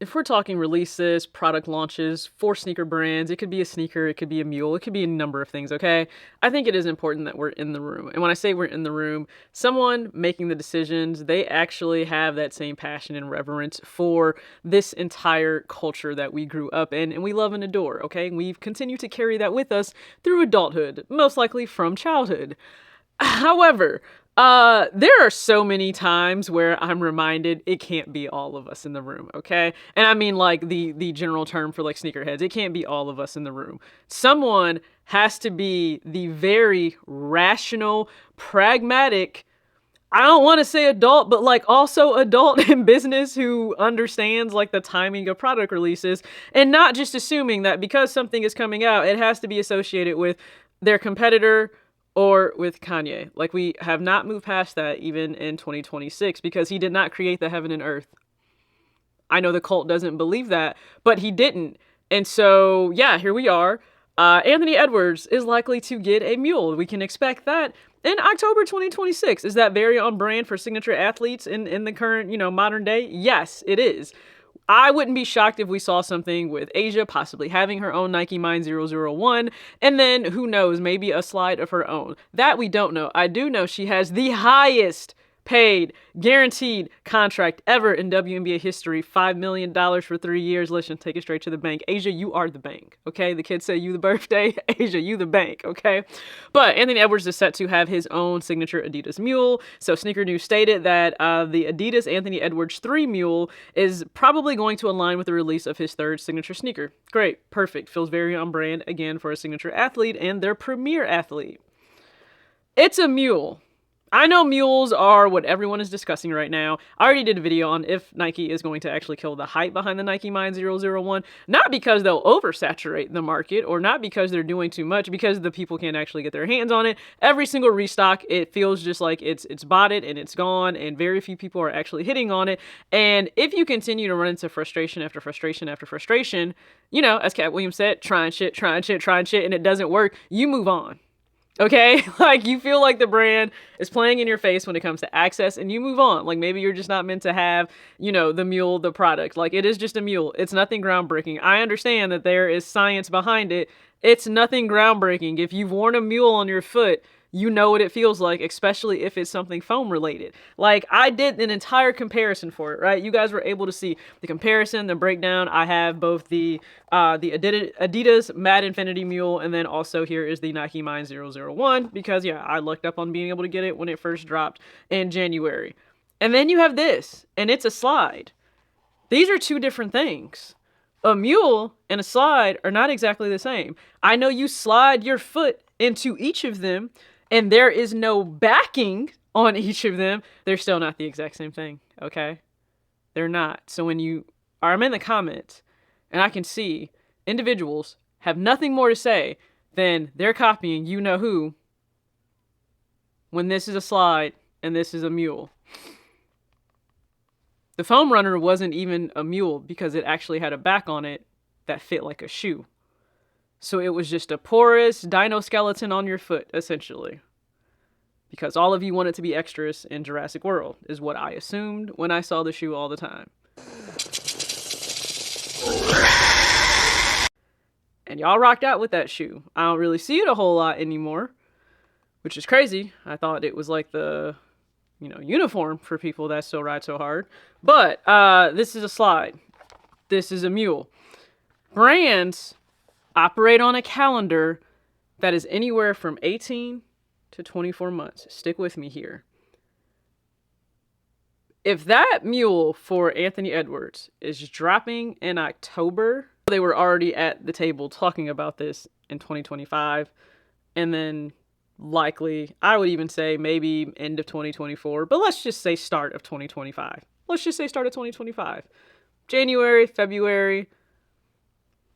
if we're talking releases, product launches for sneaker brands, it could be a sneaker, it could be a mule, it could be a number of things, okay? I think it is important that we're in the room. And when I say we're in the room, someone making the decisions, they actually have that same passion and reverence for this entire culture that we grew up in and we love and adore, okay? We've continued to carry that with us through adulthood, most likely from childhood. However, there are so many times where I'm reminded it can't be all of us in the room, okay? And I mean like the general term for like sneakerheads. It can't be all of us in the room. Someone has to be the very rational, pragmatic, I don't want to say adult, but like also adult in business who understands like the timing of product releases and not just assuming that because something is coming out, it has to be associated with their competitor or with Kanye. Like, we have not moved past that even in 2026 because he did not create the heaven and earth. I know the cult doesn't believe that, but he didn't. And so, yeah, here we are. Anthony Edwards is likely to get a mule. We can expect that in October 2026. Is that very on brand for signature athletes in the current, modern day? Yes, it is. I wouldn't be shocked if we saw something with Asia possibly having her own Nike Mind 001, and then who knows, maybe a slide of her own. That we don't know. I do know she has the highest paid, guaranteed contract ever in WNBA history. $5 million for 3 years. Listen, take it straight to the bank. Asia, you are the bank, okay? The kids say you the birthday. Asia, you the bank, okay? But Anthony Edwards is set to have his own signature Adidas mule. So Sneaker News stated that the Adidas Anthony Edwards 3 mule is probably going to align with the release of his third signature sneaker. Great, perfect. Feels very on brand, again, for a signature athlete and their premier athlete. It's a mule. I know mules are what everyone is discussing right now. I already did a video on if Nike is going to actually kill the hype behind the Nike Mind 001. Not because they'll oversaturate the market or not because they're doing too much, because the people can't actually get their hands on it. Every single restock, it feels just like it's bought it and it's gone, and very few people are actually hitting on it. And if you continue to run into frustration after frustration after frustration, as Cat Williams said, trying shit, and it doesn't work, you move on. Okay, like you feel like the brand is playing in your face when it comes to access and you move on. Like maybe you're just not meant to have, the mule, the product. Like it is just a mule. It's nothing groundbreaking. I understand that there is science behind it. It's nothing groundbreaking. If you've worn a mule on your foot, you know what it feels like, especially if it's something foam related. Like I did an entire comparison for it, right? You guys were able to see the comparison, the breakdown. I have both the Adidas Mad Infinity Mule, and then also here is the Nike Mind 001, because I looked up on being able to get it when it first dropped in January. And then you have this, and it's a slide. These are two different things. A mule and a slide are not exactly the same. I know you slide your foot into each of them, and there is no backing on each of them, they're still not the exact same thing, okay? They're not. So when I'm in the comments, and I can see individuals have nothing more to say than they're copying you-know-who when this is a slide and this is a mule. The foam runner wasn't even a mule because it actually had a back on it that fit like a shoe. So it was just a porous dino skeleton on your foot, essentially. Because all of you wanted to be extras in Jurassic World, is what I assumed when I saw the shoe all the time. And y'all rocked out with that shoe. I don't really see it a whole lot anymore, which is crazy. I thought it was like the, uniform for people that still ride so hard. But this is a slide. This is a mule. Brands operate on a calendar that is anywhere from 18 to 24 months. Stick with me here. If that mule for Anthony Edwards is dropping in October, they were already at the table talking about this in 2025, and then likely, I would even say maybe end of 2024, but let's just say start of 2025. Let's just say start of 2025. January, February,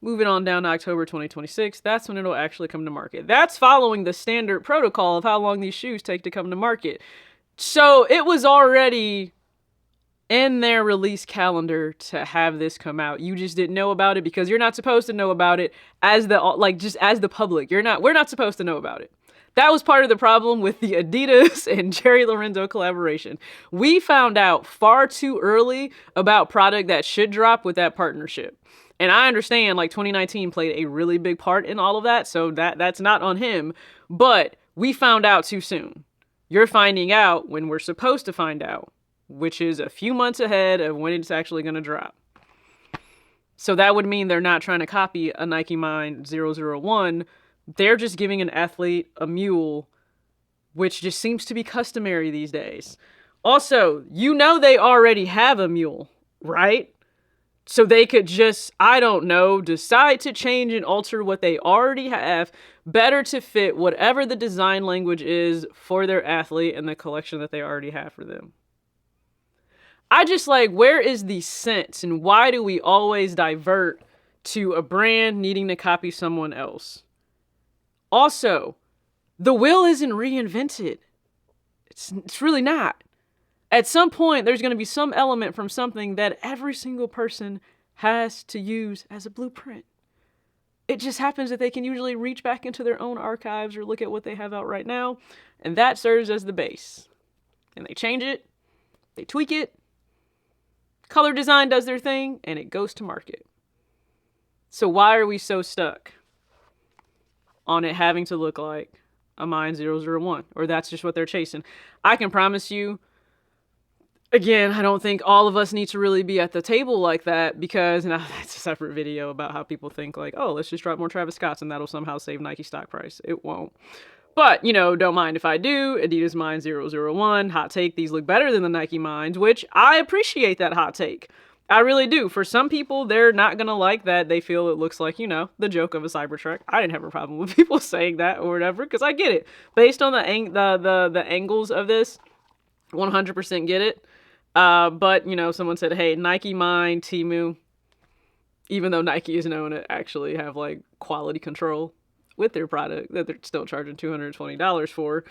moving on down to October 2026, that's when it'll actually come to market. That's following the standard protocol of how long these shoes take to come to market. So it was already in their release calendar to have this come out. You just didn't know about it because you're not supposed to know about it as the public. We're not supposed to know about it. That was part of the problem with the Adidas and Jerry Lorenzo collaboration. We found out far too early about product that should drop with that partnership. And I understand, like, 2019 played a really big part in all of that, so that's not on him. But we found out too soon. You're finding out when we're supposed to find out, which is a few months ahead of when it's actually going to drop. So that would mean they're not trying to copy a Nike Mind 001. They're just giving an athlete a mule, which just seems to be customary these days. Also, you know they already have a mule, right? So they could just, I don't know, decide to change and alter what they already have better to fit whatever the design language is for their athlete and the collection that they already have for them. I just like, where is the sense and why do we always divert to a brand needing to copy someone else? Also, the wheel isn't reinvented. It's really not. At some point, there's going to be some element from something that every single person has to use as a blueprint. It just happens that they can usually reach back into their own archives or look at what they have out right now, and that serves as the base. And they change it, they tweak it, color design does their thing, and it goes to market. So why are we so stuck on it having to look like a Mind 001? Or that's just what they're chasing. I can promise you, again, I don't think all of us need to really be at the table like that because, and that's a separate video about how people think like, oh, let's just drop more Travis Scotts and that'll somehow save Nike stock price. It won't. But, you know, don't mind if I do. Adidas Mind 001, hot take, these look better than the Nike Minds, which I appreciate that hot take. I really do. For some people, they're not going to like that. They feel it looks like, you know, the joke of a Cybertruck. I didn't have a problem with people saying that or whatever because I get it. Based on the angles of this, 100% get it. But, you know, someone said, hey, Nike Mind, Temu, even though Nike is known to actually have, like, quality control with their product that they're still charging $220 for,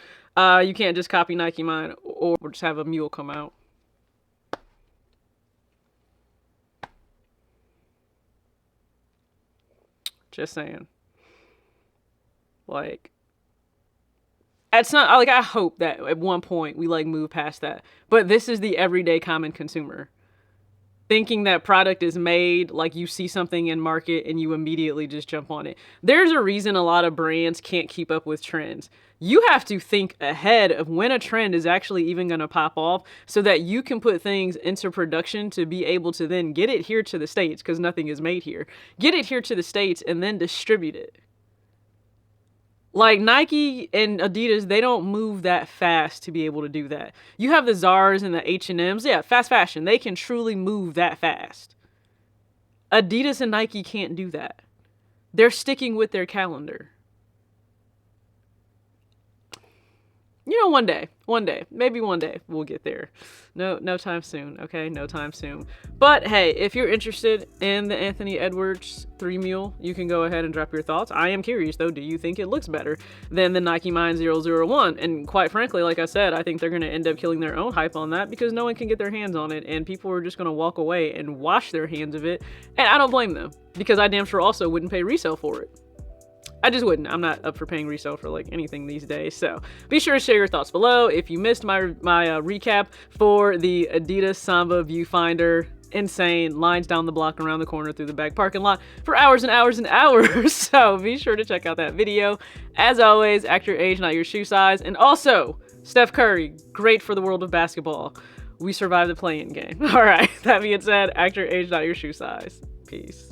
you can't just copy Nike Mind or just have a mule come out. Just saying. Like, it's not like I hope that at one point we like move past that. But this is the everyday common consumer thinking that product is made like you see something in market and you immediately just jump on it. There's a reason a lot of brands can't keep up with trends. You have to think ahead of when a trend is actually even going to pop off so that you can put things into production to be able to then get it here to the States because nothing is made here. Get it here to the States and then distribute it. Like Nike and Adidas, they don't move that fast to be able to do that. You have the Zars and the H&Ms. Yeah, fast fashion. They can truly move that fast. Adidas and Nike can't do that. They're sticking with their calendar. You know, one day, maybe one day we'll get there. No time soon, okay? No time soon. But hey, if you're interested in the Anthony Edwards 3 Mule, you can go ahead and drop your thoughts. I am curious though, do you think it looks better than the Nike Mind 001? And quite frankly, like I said, I think they're going to end up killing their own hype on that because no one can get their hands on it and people are just going to walk away and wash their hands of it. And I don't blame them because I damn sure also wouldn't pay resale for it. I just wouldn't. I'm not up for paying resale for like anything these days. So be sure to share your thoughts below. If you missed my recap for the Adidas Samba Viewfinder, insane lines down the block, around the corner, through the back parking lot for hours and hours and hours. So be sure to check out that video. As always, act your age, not your shoe size. And also, Steph Curry, great for the world of basketball. We survived the play-in game. All right. That being said, act your age, not your shoe size. Peace.